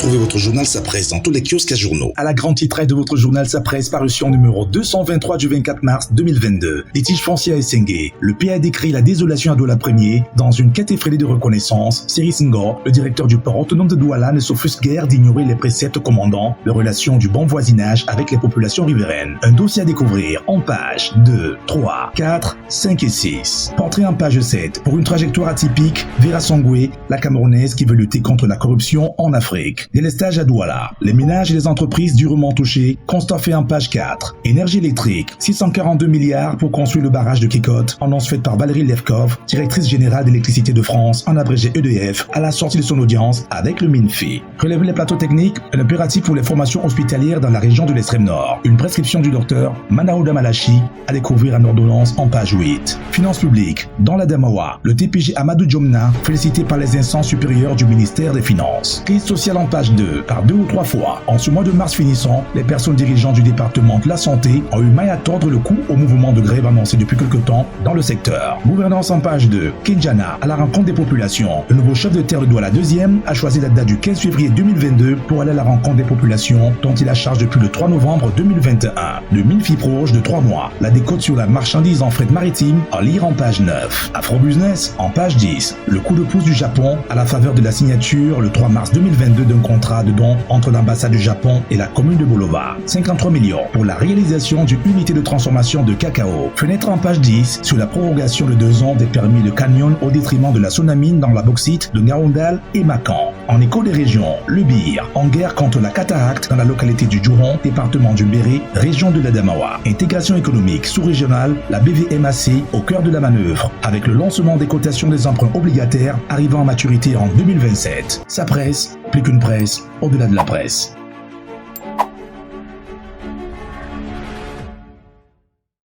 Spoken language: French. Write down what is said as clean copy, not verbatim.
Retrouvez votre journal Ça Presse dans tous les kiosques à journaux. À la grande titrette de votre journal Ça Presse, parution numéro 223 du 24 mars 2022. Litige foncier à Essengue. Le PA décrit la désolation à Douala Premier. Dans une quête effrénée de reconnaissance, Siri Senghor, le directeur du port autonome de Douala, ne s'offusque guère d'ignorer les préceptes commandant de relations du bon voisinage avec les populations riveraines. Un dossier à découvrir en pages 2, 3, 4, 5 et 6. Portrait en page 7. Pour une trajectoire atypique, Vera Songwe, la Camerounaise qui veut lutter contre la corruption en Afrique. Délestage à Douala. Les ménages et les entreprises durement touchés. Constat fait en page 4. Énergie électrique. 642 milliards pour construire le barrage de Kikot. Annonce faite par Valérie Levkov, directrice générale d'électricité de France, en abrégé EDF, à la sortie de son audience avec le MINFI. Relever les plateaux techniques. Un impératif pour les formations hospitalières dans la région de l'extrême nord. Une prescription du docteur Manaouda Malachi à découvrir en ordonnance en page 8. Finances publiques. Dans la Damawa, le TPG Amadou Djomna, félicité par les instances supérieures du ministère des Finances. Crise sociale en page 2, par 2 ou 3 fois. En ce mois de mars finissant, les personnes dirigeantes du département de la santé ont eu maille à tordre le cou au mouvement de grève annoncé depuis quelque temps dans le secteur. Gouvernance en page 2, Kinjana à la rencontre des populations. Le nouveau chef de terre de Douala 2e a choisi la date du 15 février 2022 pour aller à la rencontre des populations dont il a charge depuis le 3 novembre 2021. Le MINFI proroge de 3 mois. La décote sur la marchandise en fret maritime à lire en page 9. Afrobusiness en page 10. Le coup de pouce du Japon à la faveur de la signature le 3 mars 2022 d'un contrat de don entre l'ambassade du Japon et la commune de Bolova. 53 millions pour la réalisation d'une unité de transformation de cacao. Fenêtre en page 10 sur la prorogation de 2 ans des permis de canyon au détriment de la sonamine dans la bauxite de Ngaoundal et Macan. En écho des régions, le BIR en guerre contre la cataracte dans la localité du Djuron, département du Béré, région de l'Adamawa. Intégration économique sous-régionale, la BVMAC au cœur de la manœuvre, avec le lancement des cotations des emprunts obligataires arrivant à maturité en 2027. Ça presse, plus qu'une presse, au-delà de la presse.